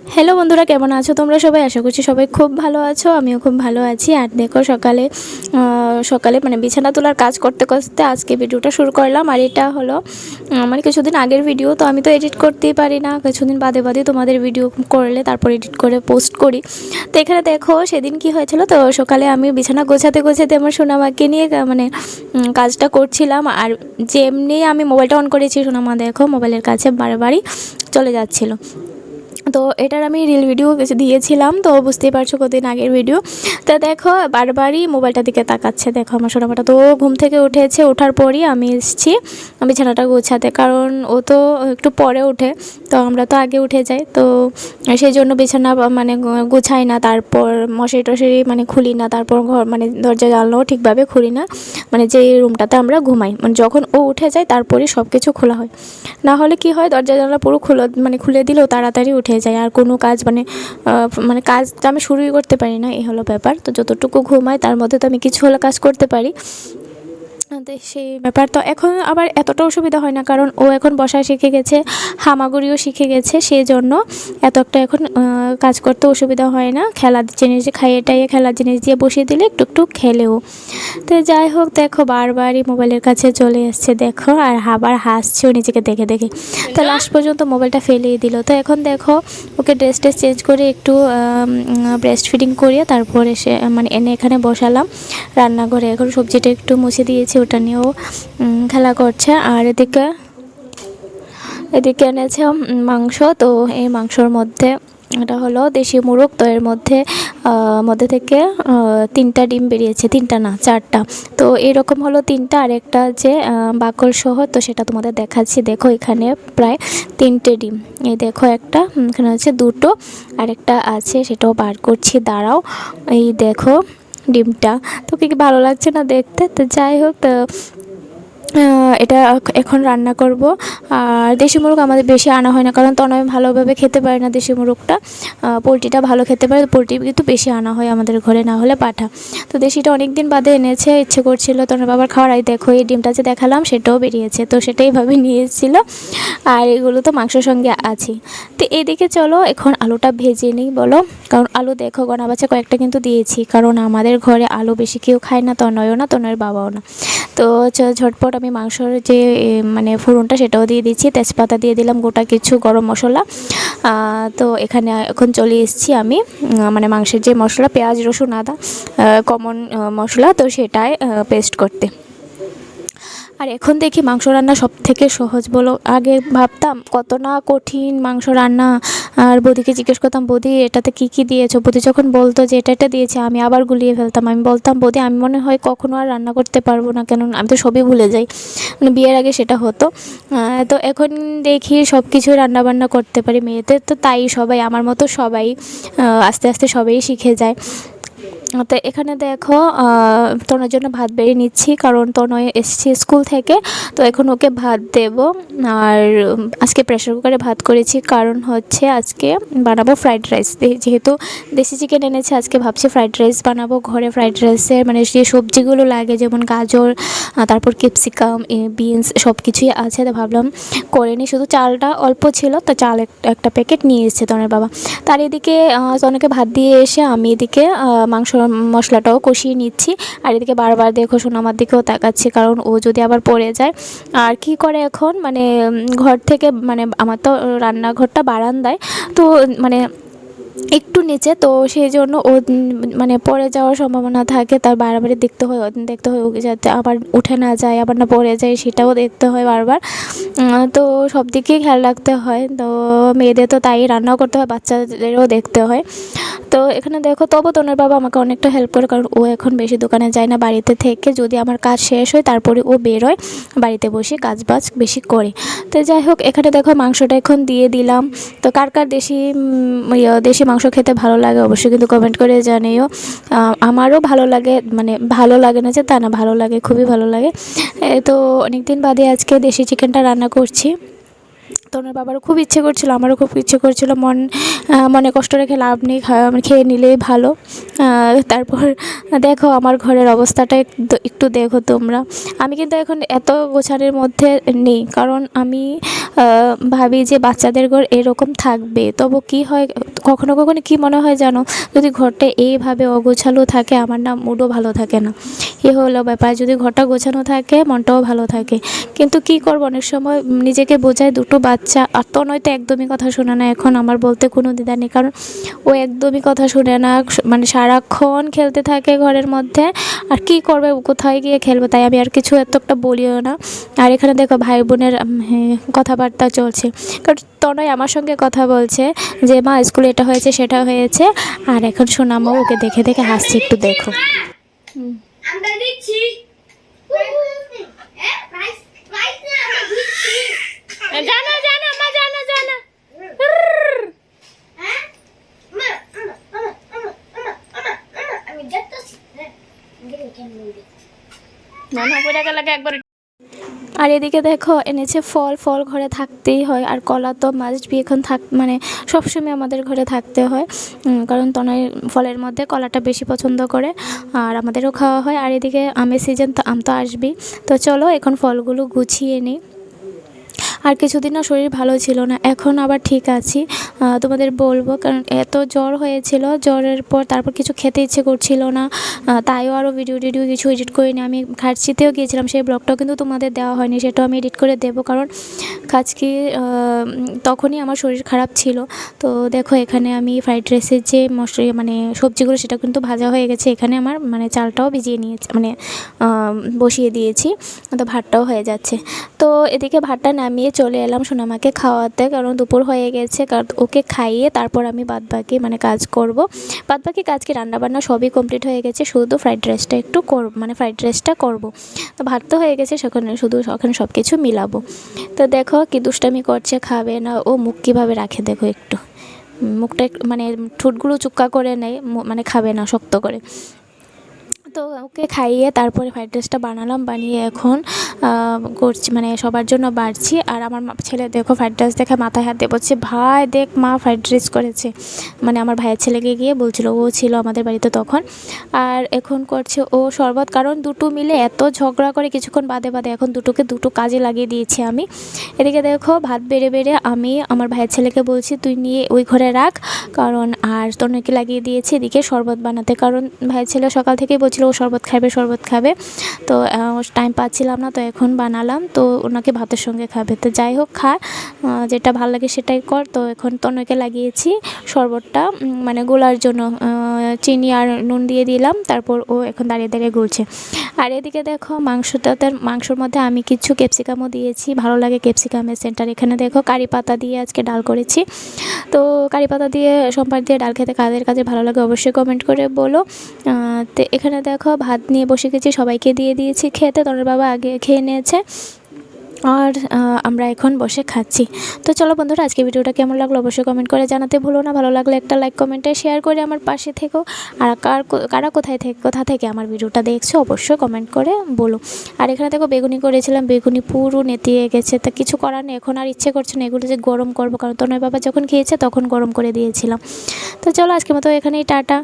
Hello বন্ধুরা, কেমন আছো তোমরা সবাই? আশা করছি সবাই খুব ভালো আছো, আমিও খুব ভালো আছি। আর দেখো সকালে সকালে মানে বিছানা তোলার কাজ করতে করতে আজকে ভিডিওটা শুরু করলাম। আর এটা হলো মানে কিছুদিন আগের ভিডিও, তো আমি তো এডিট করতেই পারি না, কিছুদিন বাদে বাদে তোমাদের ভিডিও করলে তারপর এডিট করে পোস্ট করি। তো এখানে দেখো সেদিন কি হয়েছিল, তো সকালে আমি বিছানা গোছাতে গোছাতে আমার সোনামাকে নিয়ে মানে কাজটা করছিলাম। আর যেমনি আমি মোবাইলটা অন করেছি, সোনামা দেখো মোবাইলের কাছে বারবারই চলে যাচ্ছিলো। তো এটার আমি রিল ভিডিও কিছু দিয়েছিলাম, তো বুঝতেই পারছো কতদিন আগের ভিডিও। তো দেখো বারবারই মোবাইলটার দিকে তাকাচ্ছে। দেখো আমার সোনামাটা তো ঘুম থেকে উঠেছে, ওঠার পরই আমি এসেছি বিছানাটা গোছাতে, কারণ ও তো একটু পরে ওঠে, তো আমরা তো আগে উঠে যাই। তো সেই জন্য বিছানা মানে গোছাই না, তারপর মশারি টশারি মানে খুলি না, তারপর ঘর মানে দরজা জানলাও ঠিকভাবে খুলি না, মানে যে রুমটাতে আমরা ঘুমাই, মানে যখন ও উঠে যায় তারপরে সব কিছু খোলা হয়। না হলে কি হয়, দরজা জানলা পুরো খুলে দিলেও তাড়াতাড়ি উঠে যায়, আর কোনো কাজ মানে কাজটা আমি শুরুই করতে পারি না, এই হলো ব্যাপার। তো যতটুকু ঘুমাই তার মধ্যে তো আমি কিছু হলে কাজ করতে পারি। তো সেই ব্যাপার, তো এখন আবার এতটা অসুবিধা হয় না, কারণ ও এখন বসা শিখে গেছে, হামাগুড়িও শিখে গেছে, সেই জন্য এত একটা এখন কাজ করতে অসুবিধা হয় না। খেলার জিনিস খাইয়ে টাইয়ে খেলার জিনিস দিয়ে বসিয়ে দিলে একটু একটু খেলেও। তো যাই হোক, দেখো বারবারই মোবাইলের কাছে চলে এসছে, দেখো আর আবার হাসছেও নিজেকে দেখে দেখে। তো লাস্ট পর্যন্ত মোবাইলটা ফেলেই দিল। তো এখন দেখো ওকে ড্রেস চেঞ্জ করে একটু ব্রেস্ট ফিডিং করিয়ে তারপর এসে মানে এনে এখানে বসালাম রান্নাঘরে। এখন সবজিটা একটু মুছে দিয়েছি, ওটা নিয়েও খেলা করছে। আর এদিকে এনেছে মাংস। তো এই মাংসর মধ্যে এটা হলো দেশি মুরগ, তো এর মধ্যে থেকে 3টা ডিম বেরিয়েছে, 3টা না 4টা। তো এরকম হলো 3টা, আর একটা যে বাকল সহ, তো সেটা তোমাদের দেখাচ্ছি। দেখো এখানে প্রায় 3টে ডিম, এই দেখো একটা, এখানে হচ্ছে 2টো, আর একটা আছে সেটাও বার করছি, দাঁড়াও। এই দেখো ডিমটা, তো কি ভালো লাগছে না দেখতে? তো যাই হোক, তো এটা এখন রান্না করব। আর দেশি মুরগ আমাদের বেশি আনা হয় না, কারণ তনয় ভালোভাবে খেতে পারে না দেশি মুরগটা, পোলট্রিটা ভালো খেতে পারে, পোলট্রি কিন্তু বেশি আনা হয় আমাদের ঘরে, না হলে পাঠা। তো দেশিটা অনেক দিন বাদে এনেছে, ইচ্ছে করছিল তনয় বাবার খাওয়ার। আই দেখো এই ডিমটা যে দেখালাম সেটাও বেরিয়েছে, তো সেটাইভাবে নিয়ে এসেছিলো। আর এগুলো তো মাংসের সঙ্গে আছে। তো এইদিকে চলো এখন আলুটা ভেজে নিই, বলো। কারণ আলু দেখো গোনা বাছা কয়েকটা কিন্তু দিয়েছি, কারণ আমাদের ঘরে আলু বেশি কেউ খায় না, তনয়ও না, তনয়ের বাবাও না। তো ঝটপট আমি মাংসর যে মানে ফোড়নটা সেটাও দিয়ে দিচ্ছি, তেজপাতা দিয়ে দিলাম, গোটা কিছু গরম মশলা। তো এখানে এখন চলে এসেছি আমি মানে মাংসের যে মশলা, পেঁয়াজ রসুন আদা কমন মশলা, তো সেটাই পেস্ট করতে। আর এখন দেখি মাংস রান্না সব থেকে সহজ, বলো। আগে ভাবতাম কত না কঠিন মাংস রান্না, আর বৌদিকে জিজ্ঞেস করতাম, বৌদি এটাতে কী কী দিয়েছো? বৌদি যখন বলতো যে এটা দিয়েছে, আমি আবার গুলিয়ে ফেলতাম। আমি বলতাম, বৌদি আমি মনে হয় কখনো আর রান্না করতে পারবো না, কেন আমি তো সবই ভুলে যাই, মানে বিয়ের আগে সেটা হতো। তো এখন দেখি সব কিছুই রান্নাবান্না করতে পারি। মেয়েদের তো তাই, সবাই আমার মতো সবাই আস্তে আস্তে সবাই শিখে যায়। তো এখানে দেখো তনয়ের জন্য ভাত বেড়ে নিচ্ছি, কারণ তনয় এসেছি স্কুল থেকে, তো এখন ওকে ভাত দেব। আর আজকে প্রেশার কুকারে ভাত করেছি, কারণ হচ্ছে আজকে বানাবো ফ্রাইড রাইস। যেহেতু দেশি চিকেন এনেছে, আজকে ভাবছি ফ্রাইড রাইস বানাবো ঘরে। ফ্রাইড রাইসের মানে যে সবজিগুলো লাগে, যেমন গাজর, তারপর ক্যাপসিকাম, বিনস সব কিছুই আছে, তো ভাবলাম করে নিই। শুধু চালটা অল্প ছিল, তো চাল একটা প্যাকেট নিয়ে এসেছে তনের বাবা। তার এদিকে তনকে ভাত দিয়ে এসে আমি এদিকে মাংস মশলাটাও কষিয়ে নিচ্ছি। আর এদিকে বারবার দেখো সোনামার দিকেও তাকাচ্ছি, কারণ ও যদি আবার পড়ে যায়। আর কি করে এখন মানে ঘর থেকে, মানে আমার তো রান্নাঘরটা বারান্দায়, তো মানে একটু নিচে, তো সেই জন্য ও মানে পড়ে যাওয়ার সম্ভাবনা থাকে, তার বারবারই দেখতে হয় ওকে, যাতে আবার উঠে না যায়, আবার না পড়ে যায়, সেটাও দেখতে হয় বারবার। তো সব দিকেই খেয়াল রাখতে হয়। তো মেয়েদের তো তাই, রান্নাও করতে হয়, বাচ্চাদেরও দেখতে হয়। তো এখানে দেখো, তবু তনুর বাবা আমাকে অনেকটা হেল্প করে, কারণ ও এখন বেশি দোকানে যায় না, বাড়িতে থেকে যদি আমার কাজ শেষ হয় তারপরে ও বেরোয়, বাড়িতে বসে কাজবাজ বেশি করে। তো যাই হোক, এখানে দেখো মাংসটা এখন দিয়ে দিলাম। তো কার কার দেশি মাংস খেতে ভালো লাগে অবশ্যই কিন্তু কমেন্ট করে জানিও। আমারও ভালো লাগে, মানে ভালো লাগে না যে তা না, ভালো লাগে, খুবই ভালো লাগে। তো অনেকদিন বাদে আজকে দেশি চিকেনটা রান্না করছি। তনুর বাবারও খুব ইচ্ছে করছিল, আমারও খুব ইচ্ছে করছিল। মনে কষ্ট রেখে লাভ নেই, খেয়ে নিলেই ভালো। তারপর দেখো আমার ঘরের অবস্থাটা একটু দেখো তোমরা। আমি কিন্তু এখন এত গোছানোর মধ্যে নেই, কারণ আমি ভাবি যে বাচ্চাদের ঘর এরকম থাকবে, তবু কি হয় কখনো কখনো কি মনে হয় জানো, যদি ঘরটা এইভাবে অগোছালো থাকে আমার না মুডও ভালো থাকে না। এ হলো ব্যাপার, যদি ঘরটা গোছানো থাকে মনটাও ভালো থাকে। কিন্তু কি করব, অনেক সময় নিজেকে বোঝায়, দুটো বাচ্চা আর তনয় তো একদমই কথা শোনে না। এখন আমার বলতে কোনো দ্বিধা নেই, কারণ ও একদমই কথা শুনে না, মানে সারাক্ষণ খেলতে থাকে ঘরের মধ্যে। আর কি করবে, কোথায় গিয়ে খেলবে, তাই আমি আর কিছু এত একটা বলিও না। আর এখানে দেখো ভাই বোনের কথাবার্তা চলছে, কারণ তনয় আমার সঙ্গে কথা বলছে যে মা স্কুলে এটা হয়েছে সেটা হয়েছে, আর এখন সোনামা ওকে দেখে দেখে হাসছে, একটু দেখো। আমরা দিচ্ছি জানা জানা মা জানা জানা আমি দেখতেছি না না পড়ে গেল একবার। আর এদিকে দেখো এনেছে ফল, ফল ঘরে থাকতেই হয়, আর কলা তো মাস্ট বি এখন মানে সবসময় আমাদের ঘরে থাকতে হয়, কারণ তনয় ফলের মধ্যে কলাটা বেশি পছন্দ করে, আর আমাদেরও খাওয়া হয়। আর এদিকে আমের সিজন, তো আম তো আসবেই। তো চলো এখন ফলগুলো গুছিয়ে নিই। আর কিছুদিন না শরীর ভালো ছিল না, এখন আবার ঠিক আছি। তোমাদের বলবো, কারণ এত জ্বর হয়েছিল, জ্বরের পর তারপর কিছু খেতে ইচ্ছে করছিল না, তাইও আরও ভিডিও টিডিও কিছু এডিট করিনি। আমি খার্চিতেও গিয়েছিলাম, সেই ব্লগটাও কিন্তু তোমাদের দেওয়া হয়নি, সেটাও আমি এডিট করে দেবো, কারণ খাচকি তখনই আমার শরীর খারাপ ছিল। তো দেখো এখানে আমি ফ্রাইড রাইসের যে মানে সবজিগুলো সেটা কিন্তু ভাজা হয়ে গেছে, এখানে আমার মানে চালটাও ভিজিয়ে নিয়েছি, মানে বসিয়ে দিয়েছি, তো ভাতটাও হয়ে যাচ্ছে। তো এদিকে ভাতটা নামিয়ে চলে এলাম সোনামাকে খাওয়াতে, কারণ দুপুর হয়ে গেছে, কারণ ওকে খাইয়ে তারপর আমি বাদবাকি মানে কাজ করব। বাদবাকি কাজ কি, রান্নাবান্না সবই কমপ্লিট হয়ে গেছে, শুধু ফ্রাইড রাইসটা একটু মানে ফ্রাইড রাইসটা করবো। তো ভাত তো হয়ে গেছে, সেখানে শুধু ওখানে সব কিছু মিলাবো। তো দেখো কি দুষ্টামি করছে, খাবে না ও, মুখ কীভাবে রাখে দেখো, একটু মুখটা মানে ঠোঁটগুলো চুক্কা করে নেয়, মানে খাবে না শক্ত করে। তো ওকে খাইয়ে তারপরে ফ্রাইড রাইসটা বানালাম, বানিয়ে এখন করছি, মানে সবার জন্য বাড়ছি। আর আমার ছেলে দেখো ফ্রাইড রাইস দেখে মাথায় হাত দিয়ে বলছে, ভাই দেখ মা ফ্রাইড রাইস করেছে, মানে আমার ভাইয়ের ছেলেকে গিয়ে বলছিল, ও ছিল আমাদের বাড়িতে তখন। আর এখন করছে ও শরবত, কারণ দুটো মিলে এত ঝগড়া করে কিছুক্ষণ বাদে বাদে, এখন দুটোকে দুটো কাজে লাগিয়ে দিয়েছি আমি। এদিকে দেখো ভাত বেড়ে বেড়ে আমি আমার ভাইয়ের ছেলেকে বলছি তুই নিয়ে ওই ঘরে রাখ, কারণ আর তনুকে লাগিয়ে দিয়েছি এদিকে শরবত বানাতে, কারণ ভাইয়ের ছেলে সকাল থেকেই বলছিল ও শরবত খাবে শরবত খাবে। তো টাইম পাচ্ছিলাম না, তো এখন বানালাম, তো ওনাকে ভাতের সঙ্গে খাবে। তো যাই হোক, খা, যেটা ভালো লাগে সেটাই কর। তো এখন তনুকে লাগিয়েছি শরবতটা, মানে গোলার জন্য চিনি আর নুন দিয়ে দিলাম, তারপর ও এখন দাঁড়িয়ে দাঁড়িয়ে গুলছে। আর এদিকে দেখো মাংসর মধ্যে আমি কিছু ক্যাপসিকামও দিয়েছি, ভালো লাগে ক্যাপসিকামের সেন্টার। এখানে দেখো কারি পাতা দিয়ে আজকে ডাল করেছি। তো কারি পাতা দিয়ে সোমবার দিয়ে ডাল খেতে কাদের কাছে ভালো লাগে অবশ্যই কমেন্ট করে বলো। তো এখানে দেখো ভাত নিয়ে বসে গেছি, সবাইকে দিয়ে দিয়েছি খেতে, তনের বাবা আগে খেয়ে নিয়েছে, আর আমরা এখন বসে খাচ্ছি। তো চলো বন্ধুরা, আজকে ভিডিওটা কেমন লাগলো অবশ্যই কমেন্ট করে জানাতে ভুলো না। ভালো লাগলে একটা লাইক কমেন্টে শেয়ার করে আমার পাশে থেকো। আর কারা কোথা থেকে আমার ভিডিওটা দেখছো অবশ্যই কমেন্ট করে বলো। আর এখানে দেখো বেগুনি করেছিলাম, বেগুনি পুরো নেতিয়ে গেছে, তা কিছু করার নেই, এখন আর ইচ্ছে করছে না এগুলো যে গরম করবো, কারণ তনয় বাবা যখন খেয়েছে তখন গরম করে দিয়েছিলাম। তো চলো আজকের মতো এখানেই টাটা।